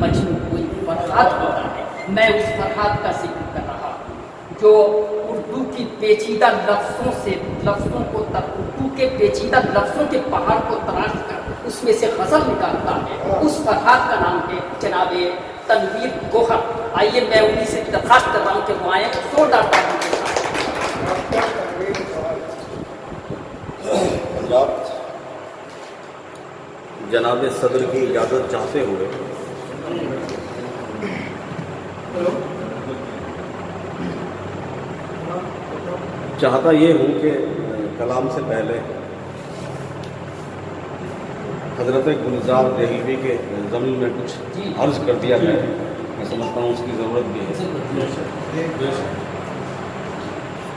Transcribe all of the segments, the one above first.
मजनू कोई फरहाद होता है। मैं उस फरहाद का जिक्र कर रहा हूँ जो उर्दू की पेचीदा उर्दू के पेचीदा लफ्ज़ों के पहाड़ को तराश कर उसमें से गज़ल निकालता है। उस फरहाद का नाम है जनाब तनवीर गोहर। आइए मैं उन्हीं से दरख्वास्त कर रहा हूँ कि वो आए जोरदार तालियों के साथ। जनाब सदर की इजाज़त चाहते हुए चाहता ये हूँ कि कलाम से पहले हज़रत गुलजार दहलवी के ज़मीन में कुछ अर्ज़ कर दिया जाए। मैं समझता हूँ उसकी ज़रूरत भी है।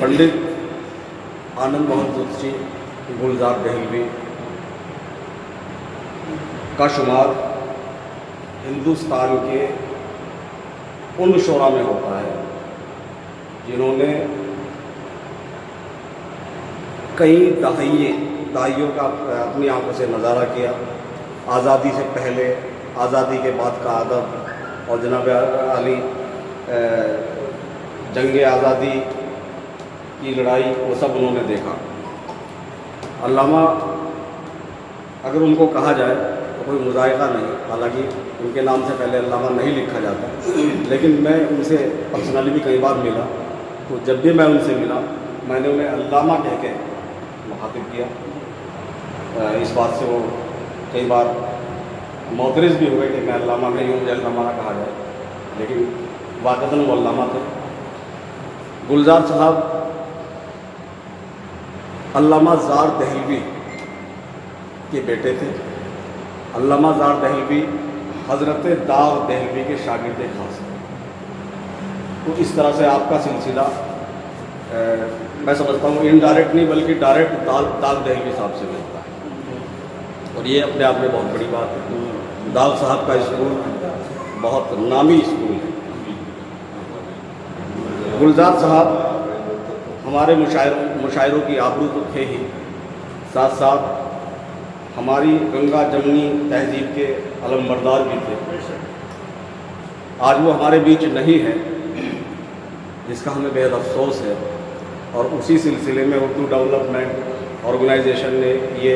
पंडित आनंद मोहन तुलसी गुलजार दहलवी का शुमार हिंदुस्तान के उन शोरा में होता है जिन्होंने कई दहाइयों का अपनी आंखों से नज़ारा किया। आज़ादी से पहले, आज़ादी के बाद का अदब और जनाब अली जंग आज़ादी की लड़ाई वो सब उन्होंने देखा। अल्लामा अगर उनको कहा जाए तो कोई मुज़ायक़ा नहीं, हालांकि उनके नाम से पहले अल्लामा नहीं लिखा जाता, लेकिन मैं उनसे पर्सनली भी कई बार मिला, तो जब भी मैं उनसे मिला मैंने उन्हें अल्लामा कह के मुखातिब किया। इस बात से वो कई बार मोतरज़ भी हुए कि मैं अल्लामा नहीं हूँ, मुझे अल्लामा ना कहा जाए, लेकिन वाक़तन वो अल्लामा थे। गुलजार साहब अल्लामा ज़ार दहलवी के बेटे थे। अल्लामा ज़ार दहलवी हज़रत दाग दहलवी के शागिर्द खास थे। तो इस तरह से आपका सिलसिला मैं समझता हूँ इनडायरेक्ट नहीं बल्कि डायरेक्ट दाग दहलवी साहब से मिलता है, और ये अपने आप में बहुत बड़ी बात है। दाग साहब का स्कूल बहुत नामी स्कूल है। गुलजार साहब हमारे मुशायरों की आबरू तो थे ही, साथ साथ हमारी गंगा जमनी तहजीब के अलमबरदार भी थे। आज वो हमारे बीच नहीं है, जिसका हमें बेहद अफसोस है, और उसी सिलसिले में उर्दू डेवलपमेंट ऑर्गेनाइजेशन ने ये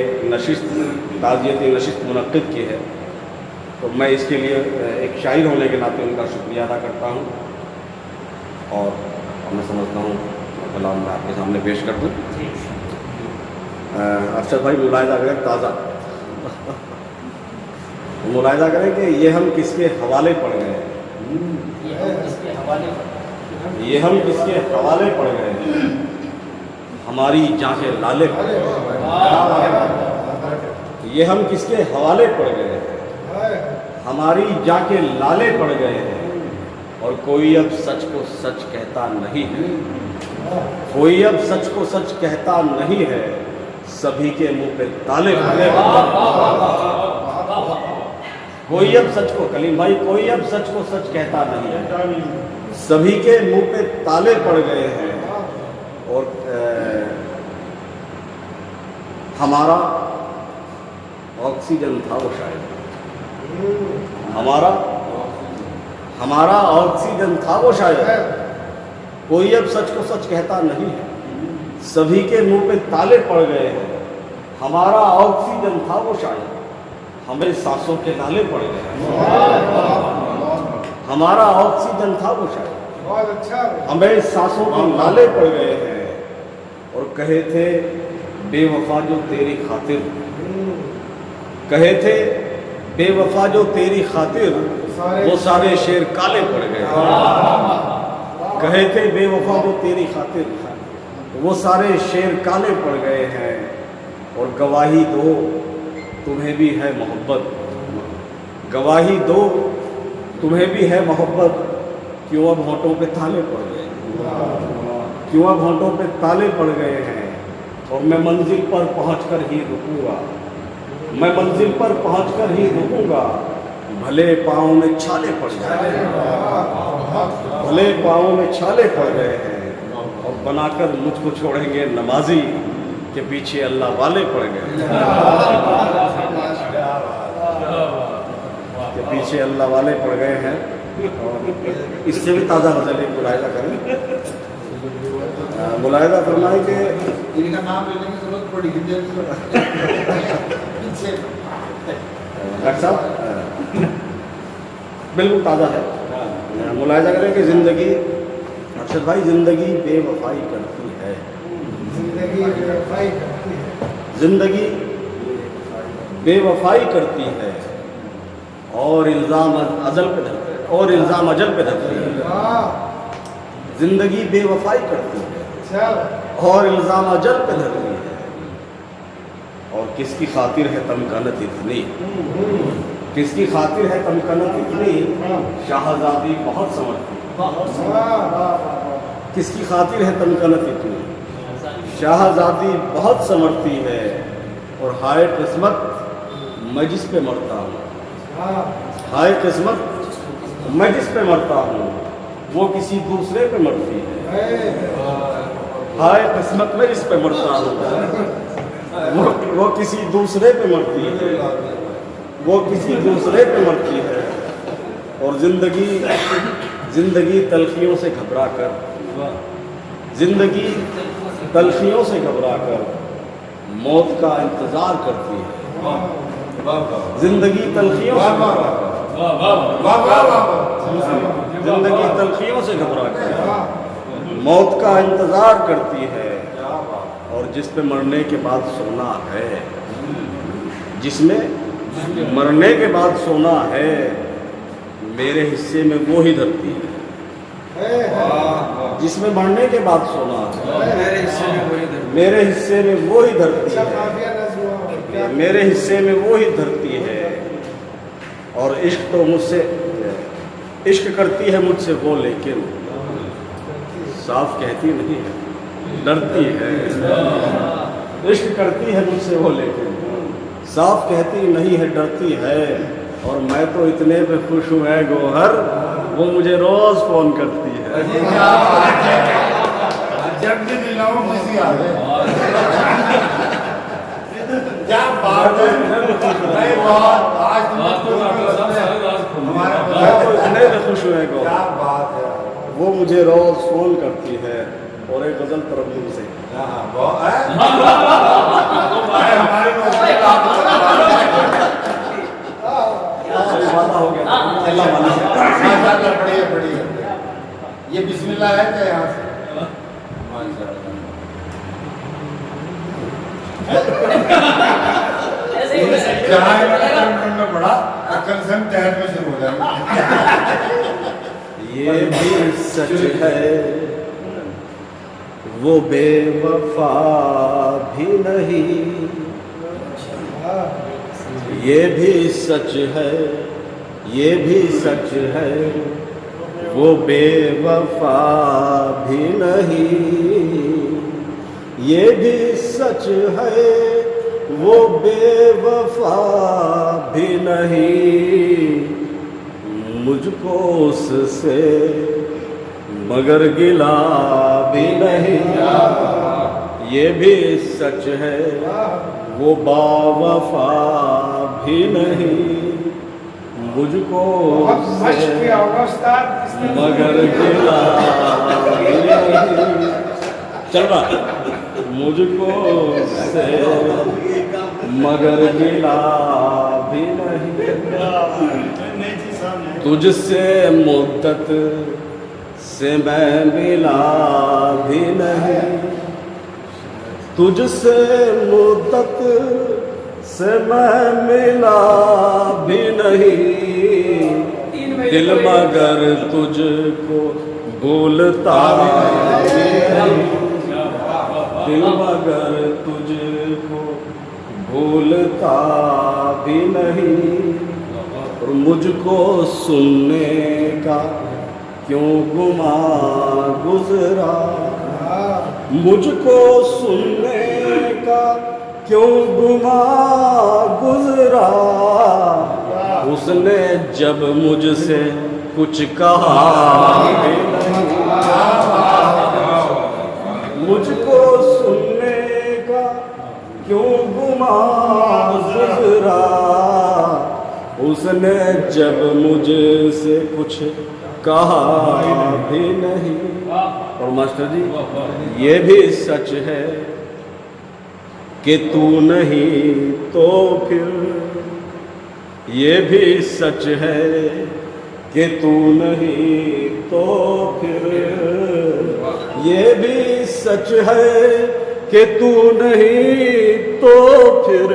ताज़ियती नशिस्त मुनक्किद की है। तो मैं इसके लिए एक शायर होने के नाते उनका शुक्रिया अदा करता हूँ, और मैं समझता हूँ कलाम मैं आपके सामने पेश कर दूँ। अरशद भाई मुलाहिज़ा करें, ताज़ा मुलाहिज़ा करें कि ये हम किसके हवाले पड़ गए हैं, ये हम किसके हवाले पड़ गए हैं, हमारी जांखें लाले पड़ गए, ये हम किसके हवाले पड़ गए हैं, हमारी जांखें लाले पड़ गए हैं, और कोई अब सच को सच कहता नहीं है, कोई अब सच को सच कहता नहीं है, सभी के मुंह पे ताले पड़ गए। कोई अब सच को, कलीम भाई, कोई अब सच को सच कहता नहीं है, सभी के मुंह पे ताले पड़ गए हैं, और हमारा ऑक्सीजन था वो शायद, हमारा ऑक्सीजन था वो शायद, कोई अब सच को सच कहता नहीं है, सभी के मुंह पे ताले पड़ गए हैं, हमारा ऑक्सीजन था वो शायद, हमें सांसों के नाले पड़ गए, हमारा ऑक्सीजन था वो शायद, हमें सांसों के नाले पड़ गए हैं, और कहे थे बेवफा जो तेरी खातिर, कहे थे बेवफा जो तेरी खातिर, वो सारे शेर काले पड़ गए, कहे थे बेवफा जो तेरी खातिर, वो सारे शेर काले पड़ गए हैं, और गवाही दो तुम्हें भी है मोहब्बत, गवाही दो तुम्हें भी है मोहब्बत, क्यों अब होंठों पे ताले पड़ गए, क्यों अब होंठों पे ताले पड़ गए हैं, और मैं मंजिल पर पहुंचकर ही रुकूंगा, मैं मंजिल पर पहुंचकर ही रुकूंगा, भले पाँव में छाले पड़ गए, भले पाँव में छाले पड़ गए हैं, और बनाकर मुझको छोड़ेंगे नमाजी के पीछे अल्लाह वाले पड़ गए, के पीछे अल्लाह वाले पड़ गए हैं और इससे भी ताज़ा गज़ल एक मुलाहिदा करें। मुलाहिदा फरमाएं कि इनका नाम लेने की जरूरत पड़ी डॉक्टर साहब बिल्कुल ताज़ा है। मुलाहिदा करें कि ज़िंदगी, अरशद भाई, ज़िंदगी बेवफाई करती है, जिंदगी बेवफाई करती है, ज़िंदगी बेवफाई करती है और इल्ज़ाम अजल पे धरती है, और इल्ज़ाम अजल पे धरती है। वाह ज़िंदगी बेवफाई करती है अच्छा और इल्ज़ाम अजल पे धरती है। और किसकी खातिर है तमकनत इतनी, किसकी खातिर है तमकनत इतनी, शाहज़ादी बहुत समझती। किसकी खातिर है तमकनत इतनी, शाहज़ादी बहुत समझती है। और हाय किस्मत मैं जिस पे मरता हूँ, हाय किस्मत मैं जिस पे मरता हूँ, वो किसी दूसरे पे मरती है। हाय किस्मत मैं जिस पे मरता हूँ, वो किसी दूसरे पे मरती है, वो किसी दूसरे पे मरती है। और ज़िंदगी तलखियों से घबरा कर, ज़िंदगी तलखियों से घबरा कर मौत का इंतज़ार करती है। ज़िंदगी तलखियों से घबरा कर, ज़िंदगी तलखियों से घबरा कर मौत का इंतज़ार करती है। और जिस पे मरने के बाद सोना है, जिसमें मरने के बाद सोना है, मेरे हिस्से में वो ही धरती है। जिसमें मरने के बाद सोना है, मेरे हिस्से में वो ही धरती है, मेरे हिस्से में वो ही धरती है। और इश्क तो मुझसे, इश्क करती है मुझसे वो, लेकिन साफ कहती नहीं है, डरती है। इश्क करती है मुझसे वो, लेकिन साफ कहती नहीं है, डरती है। और मैं तो इतने पे खुश हूँ है गोहर, वो मुझे रोज फोन करती है। जब भी दिलाऊं किसी आगे क्या बात है, नहीं बहुत आज मैं तो इतने पे खुश हूँ है क्या गोहर, बात है, वो मुझे रोज फोन करती है। और एक गजल तरन्नुम से वादा हो गया, अल्लाह वाला से। बढ़िया बढ़िया। ये बिस्मिल्लाह है क्या यहाँ से? ऐसे ही जहाँ में पड़ा कल से हम तहत में शुरू हो जाएंगे। ये भी सच है वो बेवफा भी नहीं, ये भी सच है, ये भी सच है वो बेवफा भी नहीं, ये भी सच है वो बेवफा भी नहीं। मुझको उससे मगर गिला भी नहीं, ये भी सच है वो बावफा भी नहीं। मुझको उससे मगर गिला भी नहीं। चल रहा, मुझको उससे मगर गिला भी नहीं। तुझसे मुद्दत से मैं मिला भी नहीं, तुझसे मुद्दत से मैं मिला भी नहीं। दिल मगर तुझको भूलता भी नहीं, दिल मगर तुझको भूलता भी नहीं। और मुझको सुनने का क्यों गुमा गुजरा, मुझको सुनने का क्यों गुमा गुजरा। उसने जब मुझसे कुछ कहा भी नहीं, मुझको सुनने का क्यों गुमा गुजरा। उसने जब मुझसे कुछ कहा भी नहीं। और मास्टर जी ये भी सच है कि तू नहीं तो फिर, ये भी सच है कि तू नहीं तो फिर, ये भी सच है कि तू नहीं तो फिर,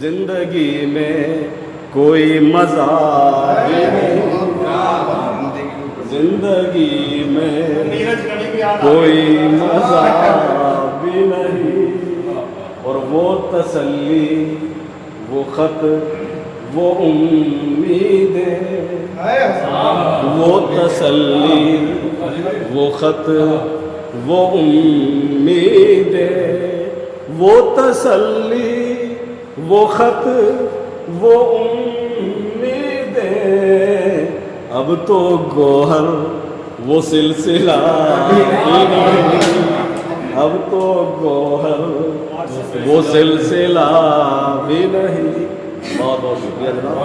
जिंदगी में कोई मजा भी नहीं, जिंदगी में कोई मजा भी नहीं। और वो तसल्ली, वो खत, वो उम्मीदें, वो तसल्ली, वो खत, वो उम्मीदें, वो तसल्ली, वो खत, वो उम्मीदें, अब तो गोहर वो सिलसिला भी नहीं, अब तो गोहर वो सिलसिला भी नहीं। बहुत बहुत शुक्रिया जनाब।